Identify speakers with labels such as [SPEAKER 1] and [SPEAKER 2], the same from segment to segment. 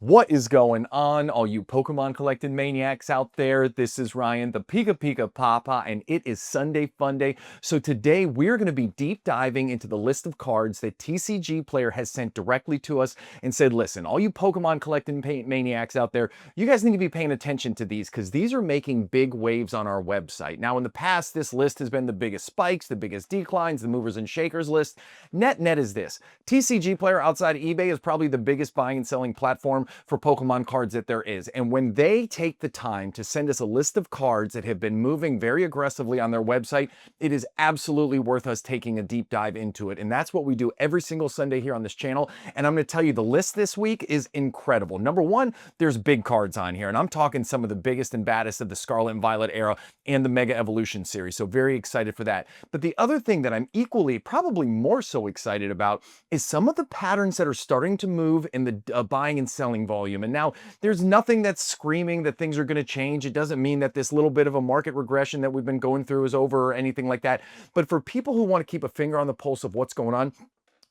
[SPEAKER 1] What is going on, all you Pokemon collecting maniacs out there? This is Ryan, the Pika Pika Papa, and it is Sunday Fun Day. So today we're going to be deep diving into the list of cards that TCG Player has sent directly to us and said, listen, all you Pokemon collecting maniacs out there, you guys need to be paying attention to these because these are making big waves on our website. Now, in the past, this list has been the biggest spikes, the biggest declines, the movers and shakers list. Net is this. TCG Player outside of eBay is probably the biggest buying and selling platform for Pokemon cards that there is. And when they take the time to send us a list of cards that have been moving very aggressively on their website, it is absolutely worth us taking a deep dive into it. And that's what we do every single Sunday here on this channel. And I'm going to tell you, the list this week is incredible. Number one, there's big cards on here. And I'm talking some of the biggest and baddest of the Scarlet and Violet era and the Mega Evolution series. So very excited for that. But the other thing that I'm equally, probably more so excited about is some of the patterns that are starting to move in the buying and selling volume. And now there's nothing that's screaming that things are going to change. It doesn't mean that this little bit of a market regression that we've been going through is over or anything like that. But for people who want to keep a finger on the pulse of what's going on,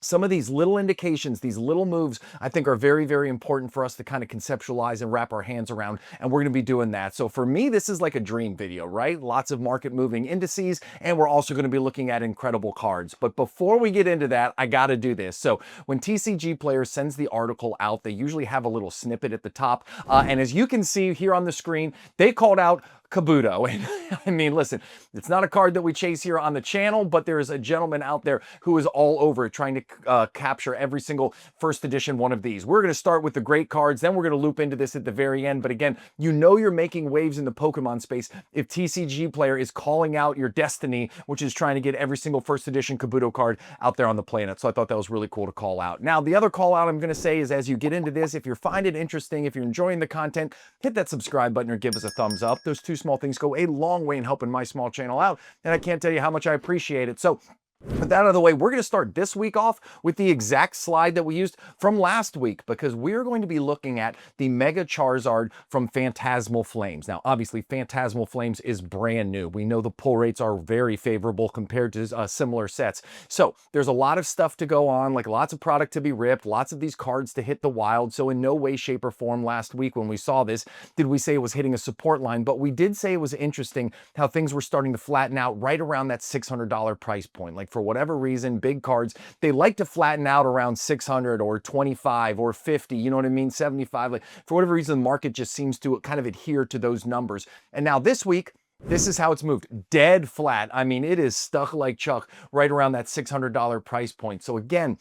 [SPEAKER 1] some of these little indications, these little moves, I think are very, very important for us to kind of conceptualize and wrap our hands around, and we're going to be doing that. So for me, this is like a dream video, right? Lots of market moving indices, and we're also going to be looking at incredible cards. But before we get into that, I got to do this. So when TCG Player sends the article out, they usually have a little snippet at the top, and as you can see here on the screen, they called out Kabuto. And I mean, listen, it's not a card that we chase here on the channel, but there is a gentleman out there who is all over it trying to capture every single first edition one of these. We're going to start with the great cards, then we're going to loop into this at the very end. But again, you know you're making waves in the Pokemon space if TCG Player is calling out your destiny, which is trying to get every single first edition Kabuto card out there on the planet. So I thought that was really cool to call out. Now, the other call out I'm going to say is, as you get into this, if you find it interesting, if you're enjoying the content, hit that subscribe button or give us a thumbs up. Those two small things go a long way in helping my small channel out, and I can't tell you how much I appreciate it. So with that out of the way, we're going to start this week off with the exact slide that we used from last week, because we're going to be looking at the Mega Charizard from Phantasmal Flames. Now, obviously, Phantasmal Flames is brand new. We know the pull rates are very favorable compared to similar sets. So there's a lot of stuff to go on, like lots of product to be ripped, lots of these cards to hit the wild. So in no way, shape, or form last week when we saw this did we say it was hitting a support line, but we did say it was interesting how things were starting to flatten out right around that $600 price point. Like, for whatever reason, big cards, they like to flatten out around 600 or 25 or 50, you know what I mean, 75. Like, for whatever reason, the market just seems to kind of adhere to those numbers. And now this week, this is how it's moved. Dead flat. I mean, it is stuck like Chuck right around that $600 price point. So again,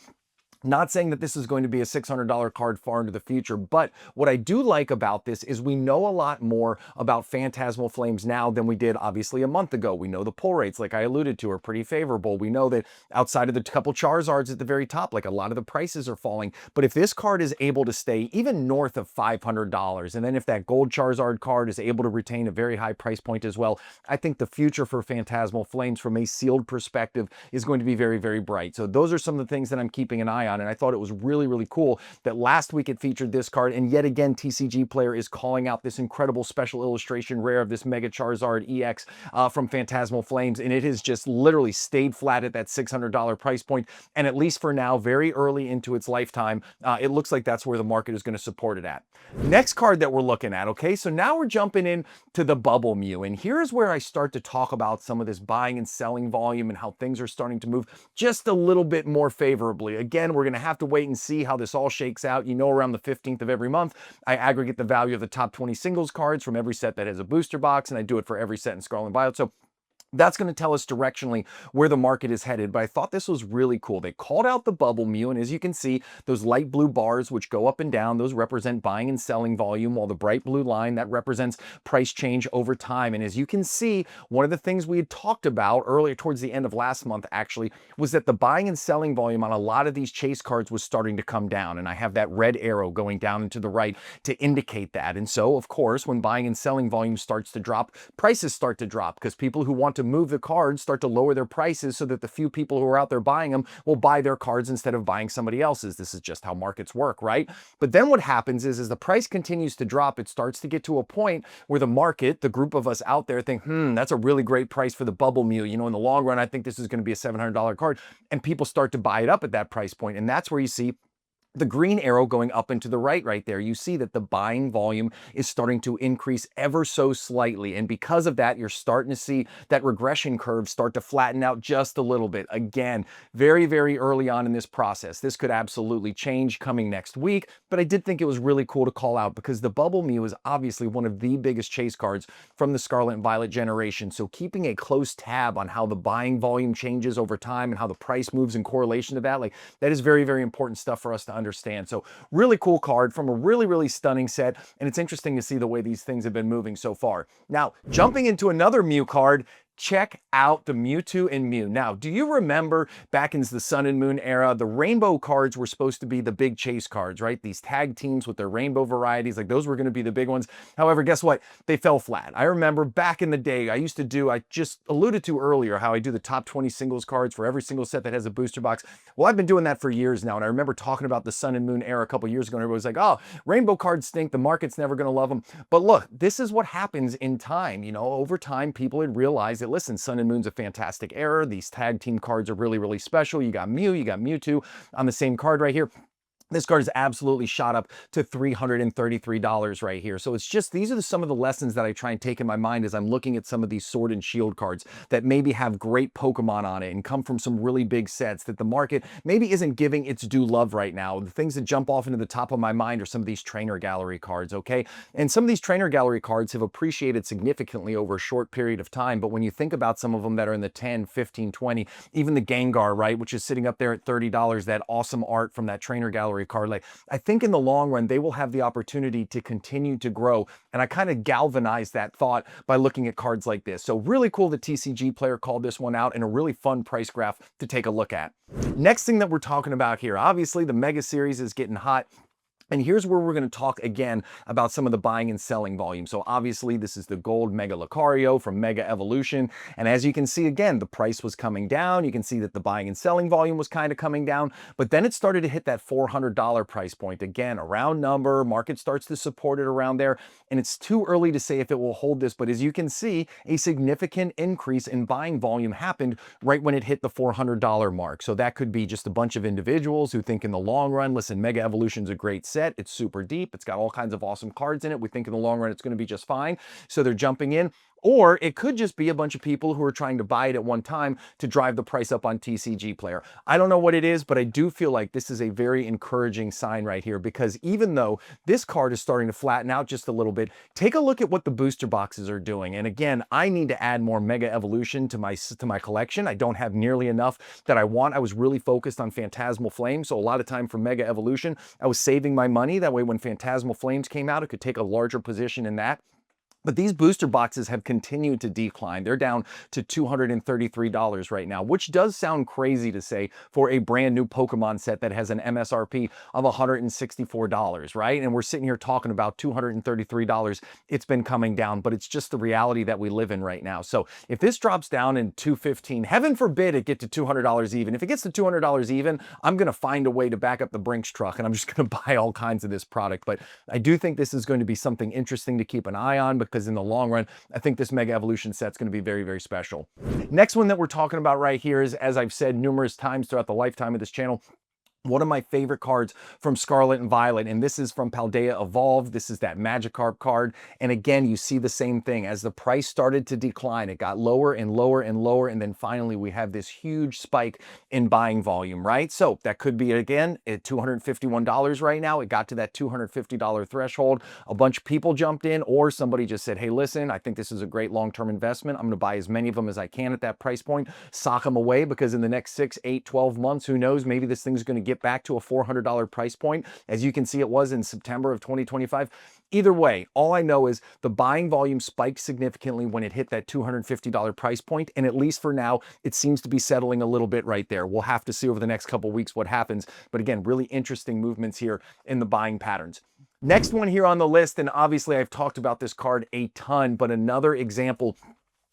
[SPEAKER 1] not saying that this is going to be a $600 card far into the future, but what I do like about this is we know a lot more about Phantasmal Flames now than we did obviously a month ago. We know the pull rates, like I alluded to, are pretty favorable. We know that outside of the couple Charizards at the very top, like a lot of the prices are falling. But if this card is able to stay even north of $500, and then if that gold Charizard card is able to retain a very high price point as well, I think the future for Phantasmal Flames from a sealed perspective is going to be very, very bright. So those are some of the things that I'm keeping an eye on. And I thought it was really, really cool that last week it featured this card, and yet again TCG Player is calling out this incredible special illustration rare of this Mega Charizard EX from Phantasmal Flames, and it has just literally stayed flat at that $600 price point, and at least for now, very early into its lifetime, it looks like that's where the market is going to support it at. Next card that we're looking at, okay, so now we're jumping in to the Bubble Mew, and here's where I start to talk about some of this buying and selling volume and how things are starting to move just a little bit more favorably. Again, we're going to have to wait and see how this all shakes out. You know, around the 15th of every month, I aggregate the value of the top 20 singles cards from every set that has a booster box, and I do it for every set in Scarlet and Violet. So that's going to tell us directionally where the market is headed, but I thought this was really cool. They called out the Bubble Mew, and as you can see, those light blue bars which go up and down, those represent buying and selling volume, while the bright blue line, that represents price change over time. And as you can see, one of the things we had talked about earlier towards the end of last month actually was that the buying and selling volume on a lot of these chase cards was starting to come down, and I have that red arrow going down and to the right to indicate that. And so, of course, when buying and selling volume starts to drop, prices start to drop, because people who want to move the cards start to lower their prices so that the few people who are out there buying them will buy their cards instead of buying somebody else's. This is just how markets work, right? But then what happens is, as the price continues to drop, it starts to get to a point where the market, the group of us out there, think, that's a really great price for the Bubble Mew. You know, in the long run, I think this is going to be a $700 card, and people start to buy it up at that price point. And that's where you see the green arrow going up and to the right there, you see that the buying volume is starting to increase ever so slightly. And because of that, you're starting to see that regression curve start to flatten out just a little bit. Again, very, very early on in this process. This could absolutely change coming next week, but I did think it was really cool to call out because the Bubble Mew is obviously one of the biggest chase cards from the Scarlet and Violet generation. So keeping a close tab on how the buying volume changes over time and how the price moves in correlation to that, like that is very, very important stuff for us to understand. So really cool card from a really, really stunning set. And it's interesting to see the way these things have been moving so far. Now, jumping into another Mew card, check out the Mewtwo and Mew. Now, do you remember back in the Sun and Moon era, the rainbow cards were supposed to be the big chase cards, right? These tag teams with their rainbow varieties, like those were going to be the big ones. However, guess what? They fell flat. I remember back in the day, I just alluded to earlier how I do the top 20 singles cards for every single set that has a booster box. Well, I've been doing that for years now. And I remember talking about the Sun and Moon era a couple years ago, and everybody was like, oh, rainbow cards stink. The market's never going to love them. But look, this is what happens in time. You know, over time, people had realized that, listen, Sun and Moon's a fantastic era. These tag team cards are really, really special. You got Mew, you got Mewtwo on the same card right here. This card is absolutely shot up to $333 right here. So it's just, these are some of the lessons that I try and take in my mind as I'm looking at some of these Sword and Shield cards that maybe have great Pokemon on it and come from some really big sets that the market maybe isn't giving its due love right now. The things that jump off into the top of my mind are some of these trainer gallery cards, okay? And some of these trainer gallery cards have appreciated significantly over a short period of time. But when you think about some of them that are in the 10, 15, 20, even the Gengar, right, which is sitting up there at $30, that awesome art from that trainer gallery card, like I think in the long run they will have the opportunity to continue to grow, and I kind of galvanized that thought by looking at cards like this. So really cool that TCG Player called this one out, and a really fun price graph to take a look at. Next thing that we're talking about here, obviously the Mega Series is getting hot. And here's where we're going to talk again about some of the buying and selling volume. So obviously this is the gold Mega Lucario from Mega Evolution. And as you can see, again, the price was coming down. You can see that the buying and selling volume was kind of coming down, but then it started to hit that $400 price point. Again, a round number, market starts to support it around there. And it's too early to say if it will hold this, but as you can see, a significant increase in buying volume happened right when it hit the $400 mark. So that could be just a bunch of individuals who think in the long run, listen, Mega Evolution's a great set. It's super deep. It's got all kinds of awesome cards in it. We think in the long run it's going to be just fine. So they're jumping in. Or it could just be a bunch of people who are trying to buy it at one time to drive the price up on TCG Player. I don't know what it is, but I do feel like this is a very encouraging sign right here, because even though this card is starting to flatten out just a little bit, take a look at what the booster boxes are doing. And again, I need to add more Mega Evolution to my collection. I don't have nearly enough that I want. I was really focused on Phantasmal Flames, so a lot of time for Mega Evolution, I was saving my money. That way when Phantasmal Flames came out, I could take a larger position in that. But these booster boxes have continued to decline. They're down to $233 right now, which does sound crazy to say for a brand new Pokemon set that has an MSRP of $164, right? And we're sitting here talking about $233. It's been coming down, but it's just the reality that we live in right now. So if this drops down in $215, heaven forbid it get to $200 even. If it gets to $200 even, I'm going to find a way to back up the Brinks truck, and I'm just going to buy all kinds of this product. But I do think this is going to be something interesting to keep an eye on, because in the long run, I think this Mega Evolution set's going to be very, very special. Next one that we're talking about right here is, as I've said numerous times throughout the lifetime of this channel, one of my favorite cards from Scarlet and Violet, and this is from Paldea Evolved. This is that Magikarp card. And again, you see the same thing. As the price started to decline, it got lower and lower and lower, and then finally we have this huge spike in buying volume, right? So that could be, again, at $251 right now. It got to that $250 threshold. A bunch of people jumped in, or somebody just said, hey, listen, I think this is a great long-term investment. I'm going to buy as many of them as I can at that price point, sock them away, because in the next 6, 8, 12 months, who knows, maybe this thing's going to get back to a $400 price point, as you can see it was in September of 2025. Either way, all I know is the buying volume spiked significantly when it hit that $250 price point, and at least for now, it seems to be settling a little bit right there. We'll have to see over the next couple weeks what happens, but again, really interesting movements here in the buying patterns. Next one here on the list, and obviously I've talked about this card a ton, but another example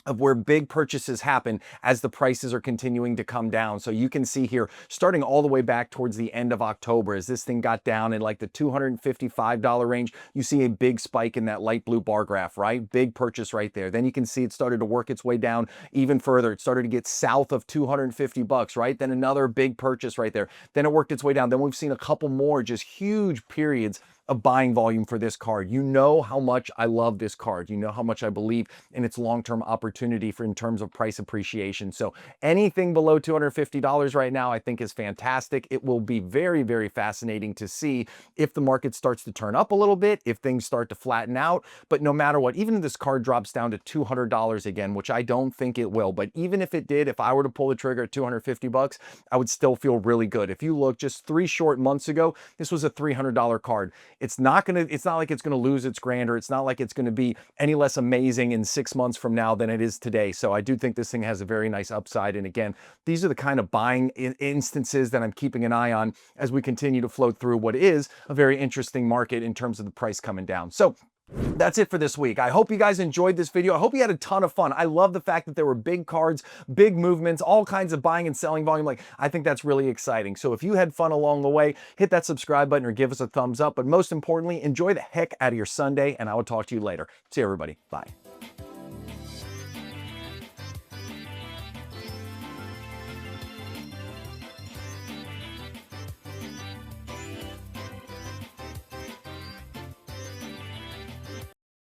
[SPEAKER 1] of where big purchases happen as the prices are continuing to come down. So you can see here, starting all the way back towards the end of October, as this thing got down in like the $255 range, you see a big spike in that light blue bar graph, right? Big purchase right there. Then you can see it started to work its way down even further. It started to get south of 250 bucks, right? Then another big purchase right there. Then it worked its way down. Then we've seen a couple more just huge periods of buying volume for this card. You know how much I love this card. You know how much I believe in its long-term opportunity for in terms of price appreciation. So anything below $250 right now, I think is fantastic. It will be very, very fascinating to see if the market starts to turn up a little bit, if things start to flatten out. But no matter what, even if this card drops down to $200 again, which I don't think it will, but even if it did, if I were to pull the trigger at 250 bucks, I would still feel really good. If you look just 3 short months ago, this was a $300 card. It's not like it's gonna lose its grandeur. It's not like it's gonna be any less amazing in 6 months from now than it is today. So I do think this thing has a very nice upside. And again, these are the kind of buying instances that I'm keeping an eye on as we continue to float through what is a very interesting market in terms of the price coming down. So that's it for this week. I hope you guys enjoyed this video. I hope you had a ton of fun. I love the fact that there were big cards, big movements, all kinds of buying and selling volume. Like, I think that's really exciting. So if you had fun along the way, hit that subscribe button or give us a thumbs up. But most importantly, enjoy the heck out of your Sunday, and I will talk to you later. See you, everybody. Bye.